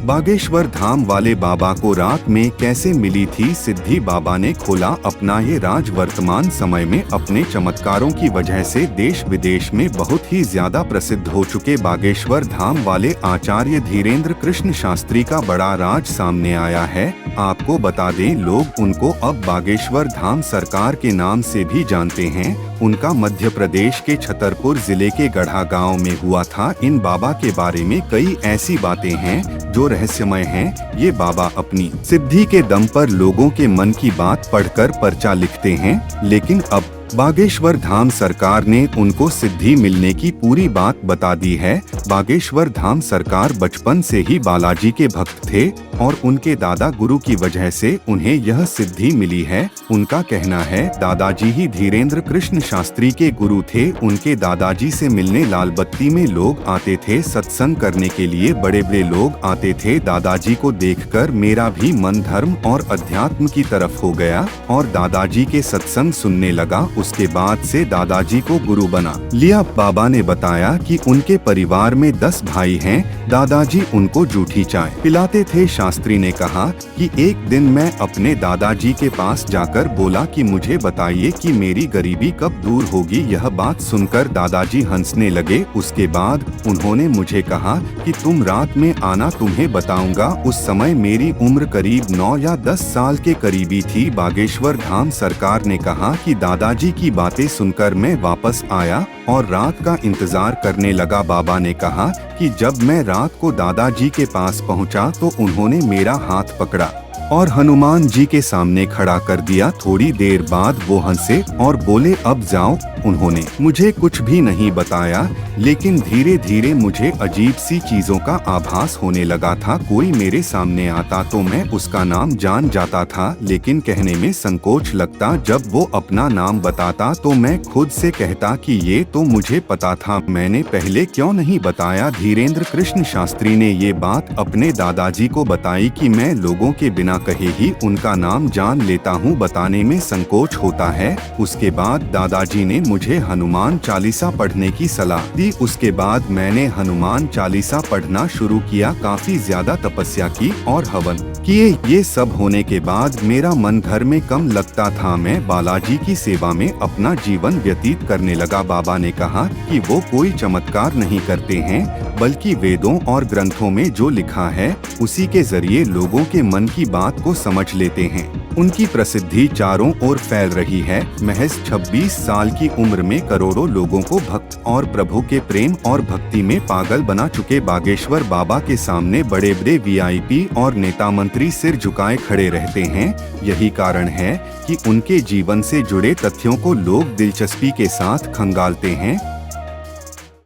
बागेश्वर धाम वाले बाबा को रात में कैसे मिली थी सिद्धि? बाबा ने खोला अपना ये राज। वर्तमान समय में अपने चमत्कारों की वजह से देश विदेश में बहुत ही ज्यादा प्रसिद्ध हो चुके बागेश्वर धाम वाले आचार्य धीरेन्द्र कृष्ण शास्त्री का बड़ा राज सामने आया है। आपको बता दें, लोग उनको अब बागेश्वर धाम सरकार के नाम से भी जानते हैं। उनका मध्य प्रदेश के छतरपुर जिले के गढ़ा गांव में हुआ था। इन बाबा के बारे में कई ऐसी बातें हैं जो रहस्यमय हैं। ये बाबा अपनी सिद्धि के दम पर लोगों के मन की बात पढ़कर पर्चा लिखते हैं, लेकिन अब बागेश्वर धाम सरकार ने उनको सिद्धि मिलने की पूरी बात बता दी है। बागेश्वर धाम सरकार बचपन से ही बालाजी के भक्त थे और उनके दादा गुरु की वजह से उन्हें यह सिद्धि मिली है। उनका कहना है, दादाजी ही धीरेन्द्र कृष्ण शास्त्री के गुरु थे। उनके दादाजी से मिलने लालबत्ती में लोग आते थे, सत्संग करने के लिए बड़े बड़े लोग आते थे। दादाजी को देखकर मेरा भी मन धर्म और अध्यात्म की तरफ हो गया और दादाजी के सत्संग सुनने लगा। उसके बाद से दादाजी को गुरु बना लिया। बाबा ने बताया कि उनके परिवार में 10 भाई हैं। दादाजी उनको जूठी चाय पिलाते थे। शास्त्री ने कहा कि एक दिन मैं अपने दादाजी के पास जाकर बोला कि मुझे बताइए कि मेरी गरीबी कब दूर होगी। यह बात सुनकर दादाजी हंसने लगे। उसके बाद उन्होंने मुझे कहा कि तुम रात में आना, तुम्हें बताऊंगा। उस समय मेरी उम्र करीब 9 या 10 साल के करीबी थी। बागेश्वर धाम सरकार ने कहा कि दादाजी की बातें सुनकर मैं वापस आया और रात का इंतजार करने लगा। बाबा ने कहा कि जब मैं रात को दादाजी के पास पहुंचा तो उन्होंने मेरा हाथ पकड़ा और हनुमान जी के सामने खड़ा कर दिया। थोड़ी देर बाद वो हंसे और बोले, अब जाओ। उन्होंने मुझे कुछ भी नहीं बताया, लेकिन धीरे धीरे मुझे अजीब सी चीजों का आभास होने लगा था। कोई मेरे सामने आता तो मैं उसका नाम जान जाता था, लेकिन कहने में संकोच लगता। जब वो अपना नाम बताता तो मैं खुद से कहता कि ये तो मुझे पता था, मैंने पहले क्यों नहीं बताया। धीरेन्द्र कृष्ण शास्त्री ने ये बात अपने दादाजी को बताई कि मैं लोगों के बिना कहे ही उनका नाम जान लेता हूँ, बताने में संकोच होता है। उसके बाद दादाजी ने मुझे हनुमान चालीसा पढ़ने की सलाह दी। उसके बाद मैंने हनुमान चालीसा पढ़ना शुरू किया। काफी ज्यादा तपस्या की और हवन किए। ये सब होने के बाद मेरा मन घर में कम लगता था। मैं बालाजी की सेवा में अपना जीवन व्यतीत करने लगा। बाबा ने कहा कि वो कोई चमत्कार नहीं करते हैं, बल्कि वेदों और ग्रंथों में जो लिखा है उसी के जरिए लोगों के मन की बात को समझ लेते हैं। उनकी प्रसिद्धि चारों ओर फैल रही है। महज 26 साल की उम्र में करोड़ों लोगों को भक्त और प्रभु के प्रेम और भक्ति में पागल बना चुके बागेश्वर बाबा के सामने बड़े बड़े वीआईपी और नेता मंत्री सिर झुकाए खड़े रहते हैं। यही कारण है कि उनके जीवन से जुड़े तथ्यों को लोग दिलचस्पी के साथ खंगालते हैं